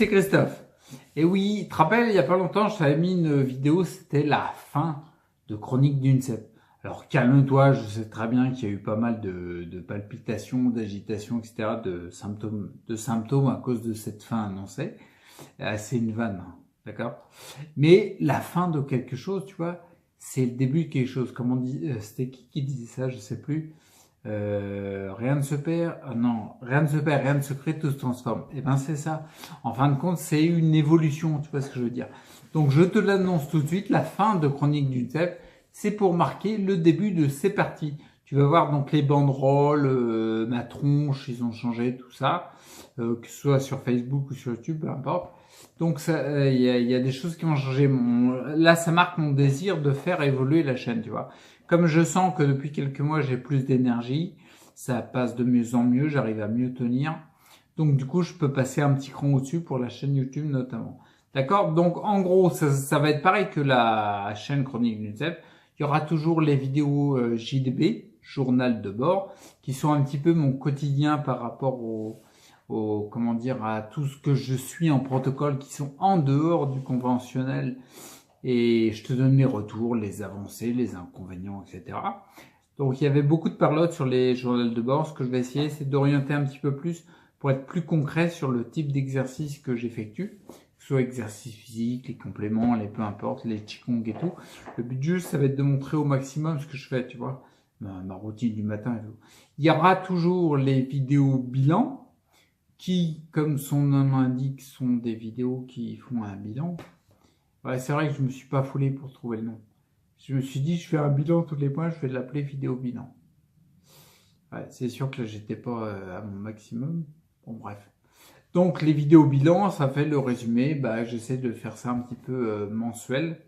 c'est Christophe. Et oui, tu te rappelles, il y a pas longtemps, je t'avais mis une vidéo, c'était la fin de Chronique d'une Cep. Alors calme-toi, je sais très bien qu'il y a eu pas mal de palpitations, d'agitation, etc., de symptômes à cause de cette fin annoncée. C'est une vanne, hein, d'accord? Mais la fin de quelque chose, tu vois, c'est le début de quelque chose. Comme on dit, c'était qui disait ça, je sais plus. Rien ne se perd, non, rien ne se perd, rien ne se crée, tout se transforme. Et ben c'est ça. En fin de compte, c'est une évolution, tu vois ce que je veux dire. Donc je te l'annonce tout de suite, la fin de Chronique d'une Cep, c'est pour marquer le début de C'est parti. Tu vas voir donc les banderoles, ma tronche, ils ont changé tout ça, que ce soit sur Facebook ou sur YouTube, peu importe. Donc il y a des choses qui ont changé. Là, ça marque mon désir de faire évoluer la chaîne, tu vois. Comme je sens que depuis quelques mois, j'ai plus d'énergie, ça passe de mieux en mieux, j'arrive à mieux tenir. Donc du coup, je peux passer un petit cran au-dessus pour la chaîne YouTube notamment. D'accord? Donc en gros, ça va être pareil que la chaîne Chronique d'une Cep. Il y aura toujours les vidéos JDB, journal de bord, qui sont un petit peu mon quotidien par rapport comment dire, à tout ce que je suis en protocole, qui sont en dehors du conventionnel, et je te donne mes retours, les avancées, les inconvénients, etc. Donc il y avait beaucoup de parlotte sur les journaux de bord. Ce que je vais essayer, c'est d'orienter un petit peu plus pour être plus concret sur le type d'exercice que j'effectue, que ce soit exercice physique, les compléments, les peu importe, les qigong et tout. Le but juste, ça va être de montrer au maximum ce que je fais, tu vois, ma routine du matin et tout. Il y aura toujours les vidéos bilan qui, comme son nom l'indique, sont des vidéos qui font un bilan. Ouais, c'est vrai que je me suis pas foulé pour trouver le nom. Je me suis dit, je fais un bilan tous les mois, je vais l'appeler vidéo bilan. Ouais, c'est sûr que là, j'étais pas à mon maximum. Bon, bref. Donc, les vidéos bilan, ça fait le résumé. Bah, j'essaie de faire ça un petit peu mensuel.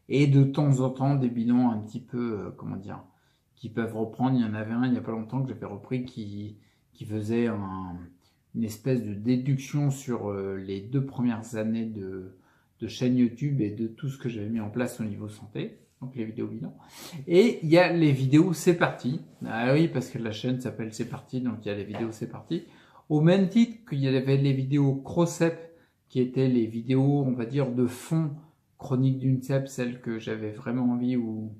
Et de temps en temps, des bilans un petit peu, comment dire, qui peuvent reprendre. Il y en avait un il y a pas longtemps que j'avais repris qui faisait une espèce de déduction sur les 2 premières années de chaîne YouTube et de tout ce que j'avais mis en place au niveau santé, donc les vidéos bilan. Et il y a les vidéos C'est parti. Ah oui, parce que la chaîne s'appelle C'est parti, donc il y a les vidéos C'est parti. Au même titre qu'il y avait les vidéos Crocep, qui étaient les vidéos, on va dire, de fond Chronique d'une Cep, celle que j'avais vraiment envie, ou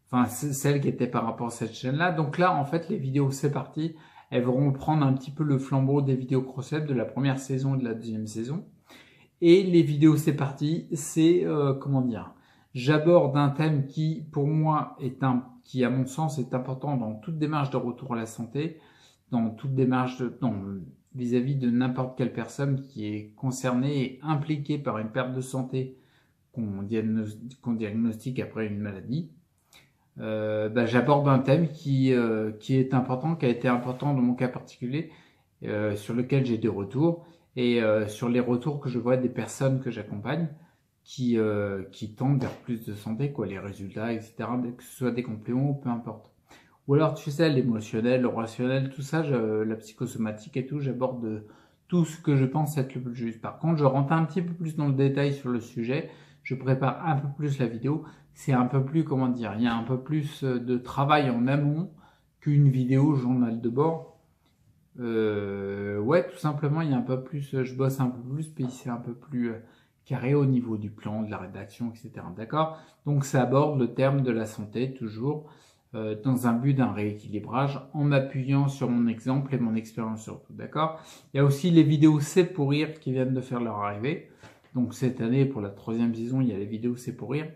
enfin celle qui était par rapport à cette chaîne-là. Donc là, en fait, les vidéos C'est parti, elles vont prendre un petit peu le flambeau des vidéos Crocep de la première saison et de la deuxième saison. Et les vidéos C'est parti, c'est comment dire, j'aborde un thème qui, pour moi, qui à mon sens est important dans toute démarche de retour à la santé, dans toute démarche vis-à-vis de n'importe quelle personne qui est concernée et impliquée par une perte de santé qu'on diagnostique après une maladie. J'aborde un thème qui est important, qui a été important dans mon cas particulier, sur lequel j'ai des retours, et sur les retours que je vois des personnes que j'accompagne qui tendent vers plus de santé, quoi, les résultats, etc., que ce soit des compléments ou peu importe. Ou alors, tu sais, l'émotionnel, le rationnel, tout ça, la psychosomatique et tout, j'aborde tout ce que je pense être le plus juste. Par contre, je rentre un petit peu plus dans le détail sur le sujet, je prépare un peu plus la vidéo, c'est un peu plus, comment dire, il y a un peu plus de travail en amont qu'une vidéo journal de bord. Ouais, tout simplement, il y a un peu plus, je bosse un peu plus, puis c'est un peu plus carré au niveau du plan, de la rédaction, etc. D'accord? Donc ça aborde le terme de la santé, toujours, dans un but d'un rééquilibrage, en m'appuyant sur mon exemple et mon expérience surtout. D'accord? Il y a aussi les vidéos C'est pour rire qui viennent de faire leur arrivée. Donc cette année, pour la 3e saison, il y a les vidéos C'est pour rire.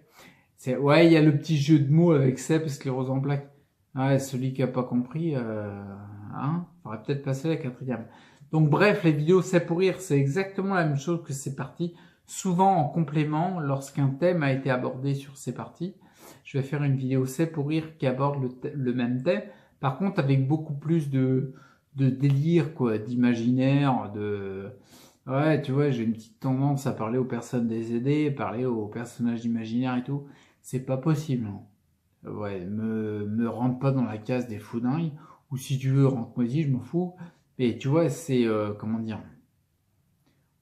Ouais, il y a le petit jeu de mots avec CEP, sclérose en plaques. Ouais, celui qui a pas compris, faudrait peut-être passer à la 4e. Donc bref, les vidéos C'est pour rire, c'est exactement la même chose que C'est parti. Souvent en complément, lorsqu'un thème a été abordé sur C'est parti, je vais faire une vidéo C'est pour rire qui aborde le même thème. Par contre, avec beaucoup plus de délire, quoi, d'imaginaire, ouais, tu vois, j'ai une petite tendance à parler aux personnes décédées, parler aux personnages imaginaires et tout. C'est pas possible, hein. Ouais, me rentre pas dans la case des fous dingues, ou si tu veux, rentre-moi-y, je m'en fous. Mais tu vois, c'est, comment dire,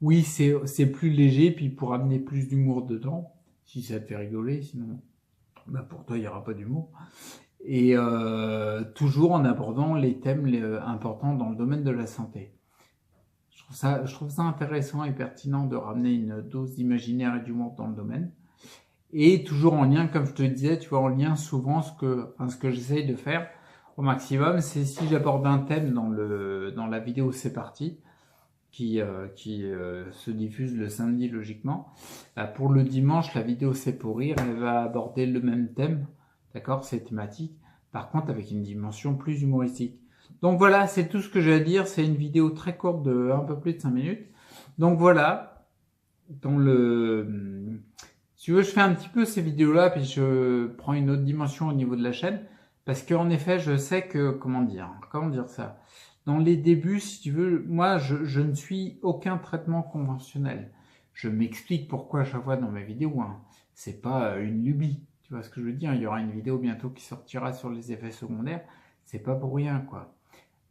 oui, c'est plus léger, puis pour amener plus d'humour dedans, si ça te fait rigoler, sinon, bah pour toi, il y aura pas d'humour. Et toujours en abordant les thèmes importants dans le domaine de la santé. Je trouve ça intéressant et pertinent de ramener une dose d'imaginaire et d'humour dans le domaine. Et toujours en lien, comme je te disais, tu vois, en lien souvent ce que j'essaye de faire au maximum, c'est si j'aborde un thème dans la vidéo C'est parti, qui se diffuse le samedi logiquement. Pour le dimanche, la vidéo C'est pour rire, elle va aborder le même thème, d'accord, c'est thématique, par contre avec une dimension plus humoristique. Donc voilà, c'est tout ce que j'ai à dire, c'est une vidéo très courte de un peu plus de 5 minutes. Donc voilà, si tu veux, je fais un petit peu ces vidéos-là, puis je prends une autre dimension au niveau de la chaîne, parce qu'en effet, je sais que, comment dire ça, dans les débuts, si tu veux, moi, je ne suis aucun traitement conventionnel. Je m'explique pourquoi à chaque fois dans mes vidéos, hein. C'est pas une lubie, tu vois ce que je veux dire. Il y aura une vidéo bientôt qui sortira sur les effets secondaires, c'est pas pour rien, quoi.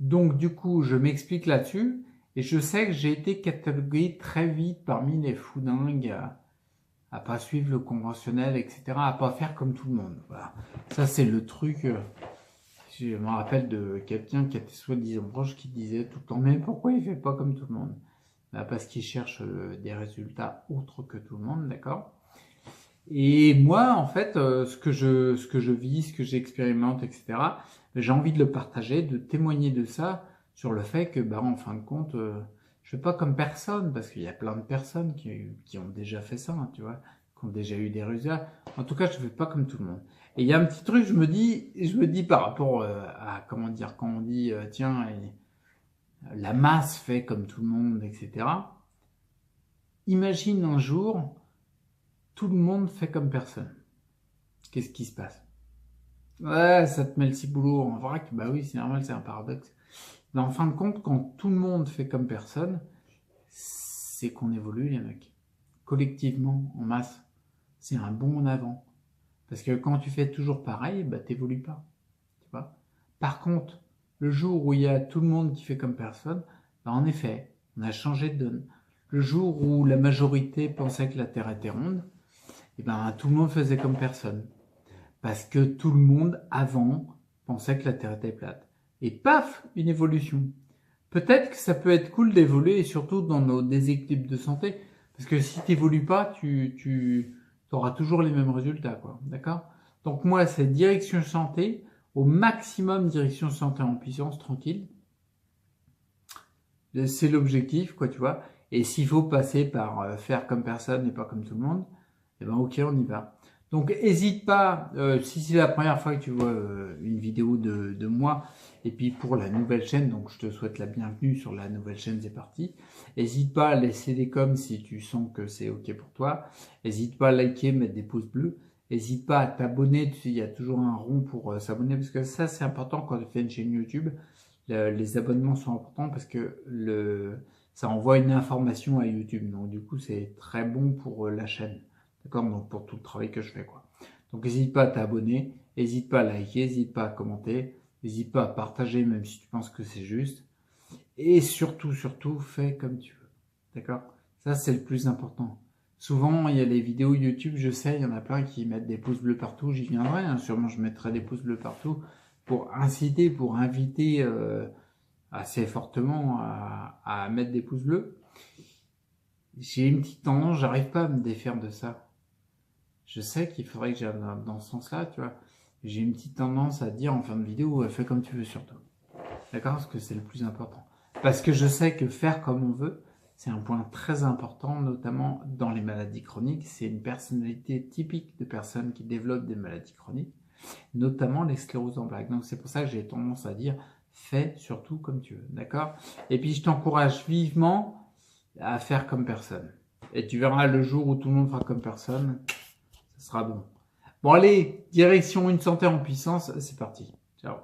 Donc, du coup, je m'explique là-dessus, et je sais que j'ai été catalogué très vite parmi les foudingues à pas suivre le conventionnel, etc., à pas faire comme tout le monde. Voilà. Ça, c'est le truc. Je me rappelle de quelqu'un qui était soi-disant proche qui disait tout le temps, mais pourquoi il fait pas comme tout le monde? Parce qu'il cherche des résultats autres que tout le monde, d'accord? Et moi, en fait, ce que je vis, ce que j'expérimente, etc., j'ai envie de le partager, de témoigner de ça, sur le fait que, en fin de compte, je fais pas comme personne, parce qu'il y a plein de personnes qui ont déjà fait ça, hein, tu vois, qui ont déjà eu des résultats. En tout cas, je fais pas comme tout le monde. Et il y a un petit truc, je me dis par rapport à, comment dire, quand on dit, tiens, la masse fait comme tout le monde, etc. Imagine un jour, tout le monde fait comme personne. Qu'est-ce qui se passe? Ouais, ça te met le ciboulot en vrac. Bah oui, c'est normal, c'est un paradoxe. Mais en fin de compte, quand tout le monde fait comme personne, c'est qu'on évolue, les mecs. Collectivement, en masse. C'est un bond en avant. Parce que quand tu fais toujours pareil, t'évolues pas. Tu vois? Par contre, le jour où il y a tout le monde qui fait comme personne, en effet, on a changé de donne. Le jour où la majorité pensait que la Terre était ronde, tout le monde faisait comme personne. Parce que tout le monde, avant, pensait que la Terre était plate. Et paf, une évolution. Peut-être que ça peut être cool d'évoluer, et surtout dans nos déséquilibres de santé. Parce que si tu n'évolues pas, tu auras toujours les mêmes résultats, quoi. D'accord? Donc moi, c'est direction santé, au maximum direction santé en puissance, tranquille. C'est l'objectif, quoi, tu vois. Et s'il faut passer par faire comme personne et pas comme tout le monde, ok, on y va. Donc hésite pas, si c'est la première fois que tu vois une vidéo de moi, et puis pour la nouvelle chaîne, donc je te souhaite la bienvenue sur la nouvelle chaîne, c'est parti. Hésite pas à laisser des coms si tu sens que c'est ok pour toi. Hésite pas à liker, mettre des pouces bleus. Hésite pas à t'abonner, il y a toujours un rond pour s'abonner, parce que ça c'est important quand tu fais une chaîne YouTube. Les abonnements sont importants parce que ça envoie une information à YouTube, donc du coup c'est très bon pour la chaîne. D'accord? Donc pour tout le travail que je fais, quoi. Donc n'hésite pas à t'abonner, n'hésite pas à liker, n'hésite pas à commenter, n'hésite pas à partager même si tu penses que c'est juste. Et surtout, fais comme tu veux. D'accord? Ça, c'est le plus important. Souvent, il y a les vidéos YouTube, je sais, il y en a plein qui mettent des pouces bleus partout, j'y viendrai, hein, sûrement je mettrai des pouces bleus partout pour inciter, pour inviter assez fortement à mettre des pouces bleus. J'ai une petite tendance, j'arrive pas à me défaire de ça. Je sais qu'il faudrait que j'aille dans ce sens-là, tu vois. J'ai une petite tendance à dire en fin de vidéo, fais comme tu veux surtout. D'accord? Parce que c'est le plus important. Parce que je sais que faire comme on veut, c'est un point très important, notamment dans les maladies chroniques. C'est une personnalité typique de personnes qui développent des maladies chroniques, notamment les scléroses en plaques. Donc c'est pour ça que j'ai tendance à dire, fais surtout comme tu veux. D'accord? Et puis je t'encourage vivement à faire comme personne. Et tu verras le jour où tout le monde fera comme personne, ce sera bon. Bon allez, direction une santé en puissance, c'est parti. Ciao.